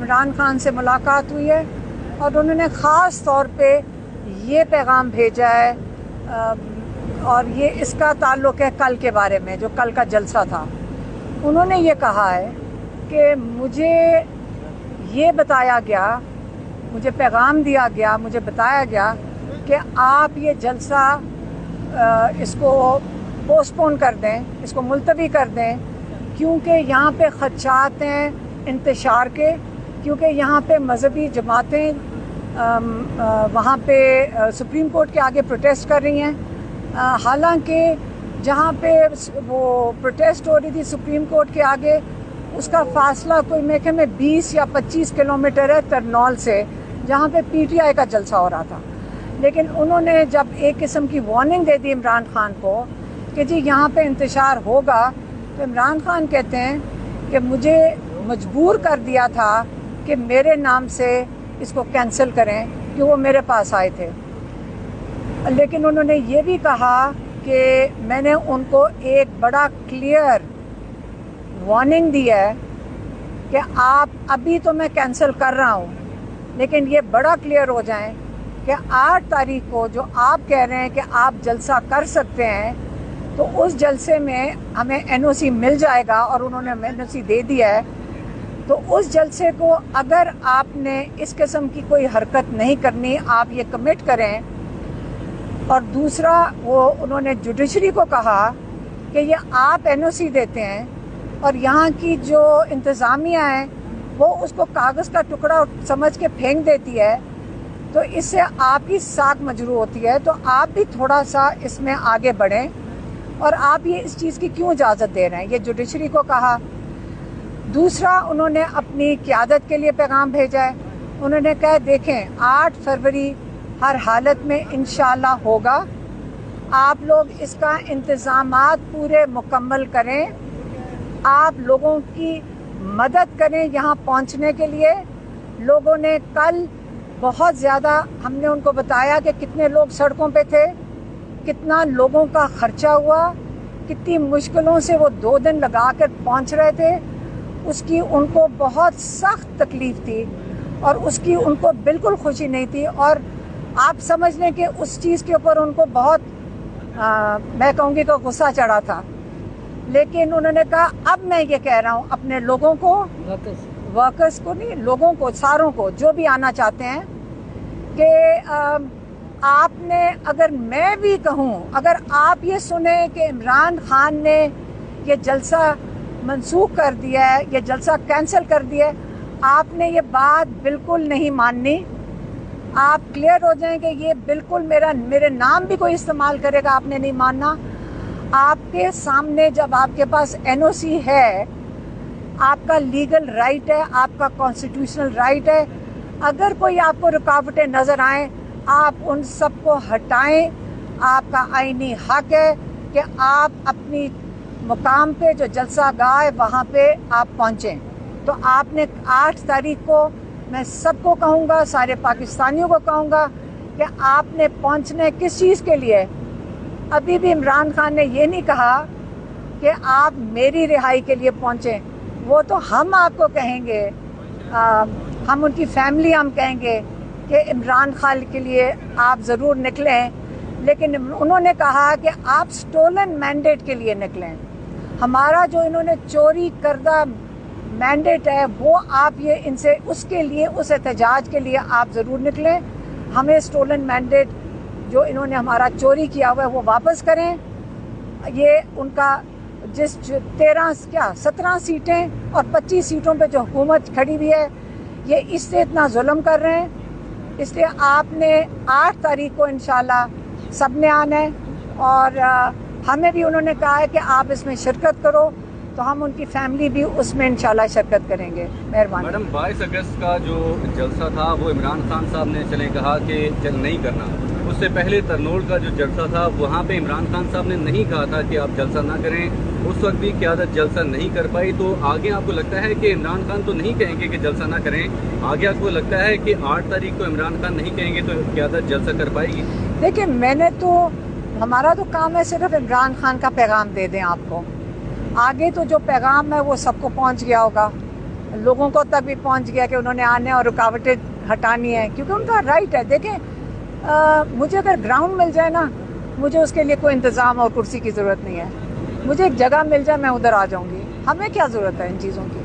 इमरान खान से मुलाकात हुई है और उन्होंने ख़ास तौर पे ये पैगाम भेजा है और ये इसका ताल्लुक़ है कल के बारे में, जो कल का जलसा था। उन्होंने ये कहा है कि मुझे ये बताया गया, मुझे पैगाम दिया गया, मुझे बताया गया कि आप ये जलसा इसको पोस्टपोन कर दें, इसको मुलतवी कर दें, क्योंकि यहाँ पे ख़दशात हैं इंतशार के, क्योंकि यहाँ पे मजहबी जमातें वहाँ पे सुप्रीम कोर्ट के आगे प्रोटेस्ट कर रही हैं। हालांकि जहाँ पे वो प्रोटेस्ट हो रही थी सुप्रीम कोर्ट के आगे, उसका फासला कोई मेरे ख्याल में 20 या 25 किलोमीटर है तरनौल से, जहाँ पे पीटीआई का जलसा हो रहा था। लेकिन उन्होंने जब एक किस्म की वार्निंग दे दी इमरान खान को कि जी यहाँ पे इंतशार होगा, तो इमरान खान कहते हैं कि मुझे मजबूर कर दिया था कि मेरे नाम से इसको कैंसिल करें, कि वो मेरे पास आए थे। लेकिन उन्होंने ये भी कहा कि मैंने उनको एक बड़ा क्लियर वार्निंग दी है कि आप अभी तो मैं कैंसिल कर रहा हूँ, लेकिन ये बड़ा क्लियर हो जाए कि 8 तारीख को जो आप कह रहे हैं कि आप जलसा कर सकते हैं, तो उस जलसे में हमें एनओसी मिल जाएगा और उन्होंने एनओसी दे दिया है। तो उस जलसे को अगर आपने इस किस्म की कोई हरकत नहीं करनी, आप ये कमिट करें। और दूसरा, वो उन्होंने जुडिशरी को कहा कि ये आप एनओसी देते हैं और यहाँ की जो इंतज़ामिया है वो उसको कागज़ का टुकड़ा समझ के फेंक देती है, तो इससे आपकी साख मजरू होती है। तो आप भी थोड़ा सा इसमें आगे बढ़ें, और आप ये इस चीज़ की क्यों इजाज़त दे रहे हैं, ये जुडिशरी को कहा। दूसरा, उन्होंने अपनी क़यादत के लिए पैगाम भेजा है। उन्होंने कहा देखें 8 फरवरी हर हालत में इंशाअल्लाह होगा, आप लोग इसका इंतज़ामात पूरे मुकम्मल करें, आप लोगों की मदद करें यहाँ पहुँचने के लिए। लोगों ने कल बहुत ज़्यादा, हमने उनको बताया कि कितने लोग सड़कों पे थे, कितना लोगों का खर्चा हुआ, कितनी मुश्किलों से वो 2 दिन लगा कर पहुँच रहे थे, उसकी उनको बहुत सख्त तकलीफ़ थी और उसकी उनको बिल्कुल खुशी नहीं थी। और आप समझ लें कि उस चीज़ के ऊपर उनको बहुत मैं कहूँगी कि गुस्सा चढ़ा था। लेकिन उन्होंने कहा अब मैं ये कह रहा हूँ अपने लोगों को, वर्कर्स को नहीं, लोगों को, सारों को जो भी आना चाहते हैं, कि आपने, अगर मैं भी कहूँ, अगर आप ये सुने कि इमरान खान ने ये जलसा मनसूख कर दिया है, ये जलसा कैंसिल कर दिया है, आपने ये बात बिल्कुल नहीं माननी। आप क्लियर हो जाएं कि ये बिल्कुल मेरे नाम भी कोई इस्तेमाल करेगा, आपने नहीं मानना। आपके सामने जब आपके पास एनओसी है, आपका लीगल राइट है, आपका कॉन्स्टिट्यूशनल राइट है, अगर कोई आपको रुकावटें नज़र आए, आप उन सब को हटाएं। आपका आईनी हक है कि आप अपनी मुकाम पे जो जलसा गाह है वहाँ पे आप पहुँचें। तो आपने 8 तारीख को, मैं सबको कहूँगा, सारे पाकिस्तानियों को कहूँगा कि आपने पहुँचने किस चीज़ के लिए। अभी भी इमरान खान ने ये नहीं कहा कि आप मेरी रिहाई के लिए पहुँचें, वो तो हम आपको कहेंगे, हम उनकी फैमिली हम कहेंगे कि इमरान खान के लिए आप ज़रूर निकलें। लेकिन उन्होंने कहा कि आप स्टोलन मैंडेट के लिए निकलें। हमारा जो इन्होंने चोरी करदा मैंडेट है, वो आप ये इनसे, उसके लिए, उस एहतजाज के लिए आप ज़रूर निकलें। हमें स्टोलन मैंडेट जो इन्होंने हमारा चोरी किया हुआ है वो वापस करें। ये उनका जिस 17 सीटें और 25 सीटों पे जो हुकूमत खड़ी हुई है, ये इससे इतना जुल्म कर रहे हैं। इसलिए आपने 8 तारीख को इंशाल्लाह सब ने आना है, और हमें भी उन्होंने कहा है कि आप इसमें शिरकत करो, तो हम उनकी फैमिली भी उसमें इंशाल्लाह शिरकत करेंगे। मेहरबानी। मैडम, 22 अगस्त का जो जलसा था वो इमरान खान साहब ने चले कहा कि चल नहीं करना। उससे पहले तरनोल का जो जलसा था वहाँ पे इमरान खान साहब ने नहीं कहा था कि आप जलसा ना करें। उस वक्त भी क़यादत जलसा नहीं कर पाई। तो आगे आपको लगता है कि इमरान खान तो नहीं कहेंगे कि जलसा ना करें, आगे आपको लगता है कि 8 तारीख को इमरान खान नहीं कहेंगे तो क़यादत जलसा कर पाएगी? देखिए, हमारा तो काम है सिर्फ इमरान खान का पैगाम दे दें आपको। आगे तो जो पैगाम है वो सबको पहुंच गया होगा। लोगों को तक भी पहुंच गया कि उन्होंने आने और रुकावटें हटानी है, क्योंकि उनका राइट है। देखें, मुझे अगर ग्राउंड मिल जाए ना, मुझे उसके लिए कोई इंतज़ाम और कुर्सी की ज़रूरत नहीं है। मुझे एक जगह मिल जाए, मैं उधर आ जाऊंगी। हमें क्या ज़रूरत है इन चीज़ों की?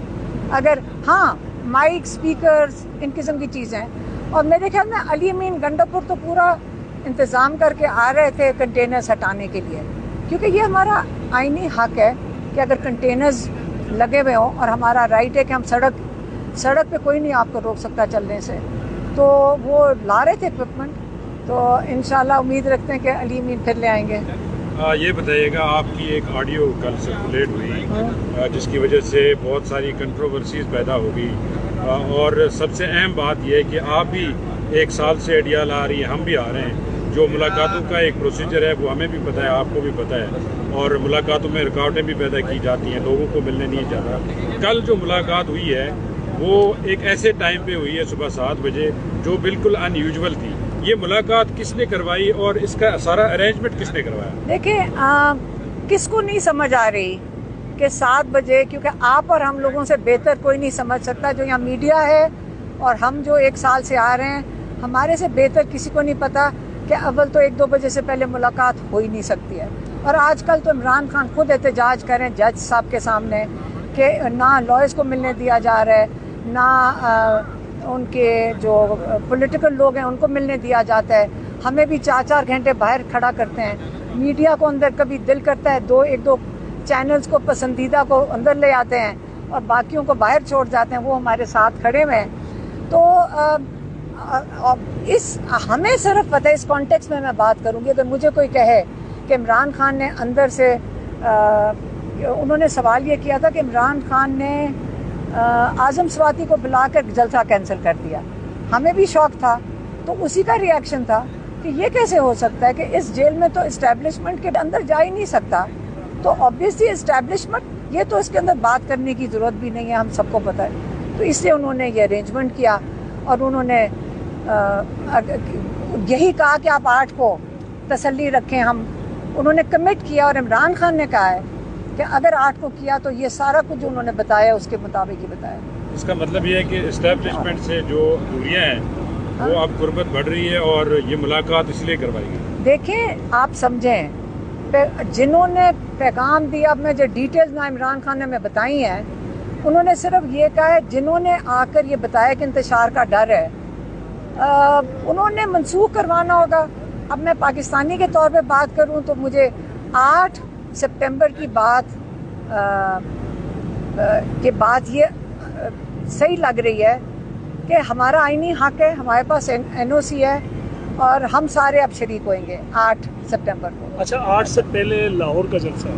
अगर हाँ माइक, स्पीकर्स, इन किस्म की चीज़ें। और मेरे ख्याल में अली अमीन गंडापुर तो पूरा इंतज़ाम करके आ रहे थे कंटेनर्स हटाने के लिए, क्योंकि ये हमारा आईनी हक है कि अगर कंटेनर्स लगे हुए हों, और हमारा राइट है कि हम सड़क पे कोई नहीं आपको रोक सकता चलने से, तो वो ला रहे थे इक्विपमेंट। तो इंशाल्लाह उम्मीद रखते हैं कि अली अमीन फिर ले आएंगे। ये बताइएगा, आपकी एक ऑडियो कल सर्कुलेट हुई जिसकी वजह से बहुत सारी कंट्रोवर्सीज पैदा हो गई, और सबसे अहम बात यह है कि आप भी 1 साल से एडियाल आ रही हैं, हम भी आ रहे हैं। जो मुलाकातों का एक प्रोसीजर है वो हमें भी पता है, आपको भी पता है, और मुलाकातों में रुकावटें भी पैदा की जाती हैं, लोगों को मिलने नहीं जाता। कल जो मुलाकात हुई है वो एक ऐसे टाइम पे हुई है, सुबह 7 बजे, जो बिल्कुल अनयूजुअल थी। ये मुलाकात किसने करवाई और इसका सारा अरेंजमेंट किसने करवाया? देखिए, किसको नहीं समझ आ रही कि 7 बजे, क्योंकि आप और हम लोगों से बेहतर कोई नहीं समझ सकता। जो यहाँ मीडिया है और हम जो 1 साल से आ रहे हैं, हमारे से बेहतर किसी को नहीं पता कि अव्वल तो 1-2 बजे से पहले मुलाकात हो ही नहीं सकती है। और आजकल तो इमरान खान खुद एहतजाज करें जज साहब के सामने कि ना लॉयर्स को मिलने दिया जा रहा है, ना उनके जो पॉलिटिकल लोग हैं उनको मिलने दिया जाता है। हमें भी 4-4 घंटे बाहर खड़ा करते हैं। मीडिया को अंदर कभी दिल करता है 1-2 चैनल्स को पसंदीदा को अंदर ले आते हैं और बाकियों को बाहर छोड़ जाते हैं। वो हमारे साथ खड़े हुए हैं। तो हमें सिर्फ पता है, इस कॉन्टेक्स्ट में मैं बात करूंगी। अगर मुझे कोई कहे कि इमरान खान ने अंदर से उन्होंने सवाल ये किया था कि इमरान खान ने आज़म स्वाति को बुलाकर जलसा कैंसिल कर दिया, हमें भी शौक था। तो उसी का रिएक्शन था कि ये कैसे हो सकता है कि इस जेल में तो इस्टेब्लिशमेंट के अंदर जा ही नहीं सकता। तो ऑब्वियसली इस्टेब्लिशमेंट, ये तो इसके अंदर बात करने की ज़रूरत भी नहीं है, हम सबको पता है। तो इसलिए उन्होंने ये अरेंजमेंट किया और उन्होंने यही कहा कि आप 8 को तसल्ली रखें। उन्होंने कमिट किया और इमरान खान ने कहा है कि अगर 8 को किया तो ये सारा कुछ जो उन्होंने बताया उसके मुताबिक ही बताया। इसका मतलब ये है कि इस्टेब्लिशमेंट से जो दूरियां हैं वो अब गुर्बत बढ़ रही है और ये मुलाकात इसलिए करवाई गई। देखें, आप समझें, जिन्होंने पैगाम दिया, अब मैं जो डिटेल्स ना इमरान खान ने हमें बताई हैं, उन्होंने सिर्फ ये कहा है, जिन्होंने आकर ये बताया कि इंतशार का डर है, उन्होंने मनसूख करवाना होगा। अब मैं पाकिस्तानी के तौर पे बात करूं तो मुझे 8 सितंबर की बात ये सही लग रही है कि हमारा आईनी हक है, हमारे पास एनओसी है और हम सारे अब शरीक होंगे 8 सितंबर को। अच्छा, 8 से पहले लाहौर का जलसा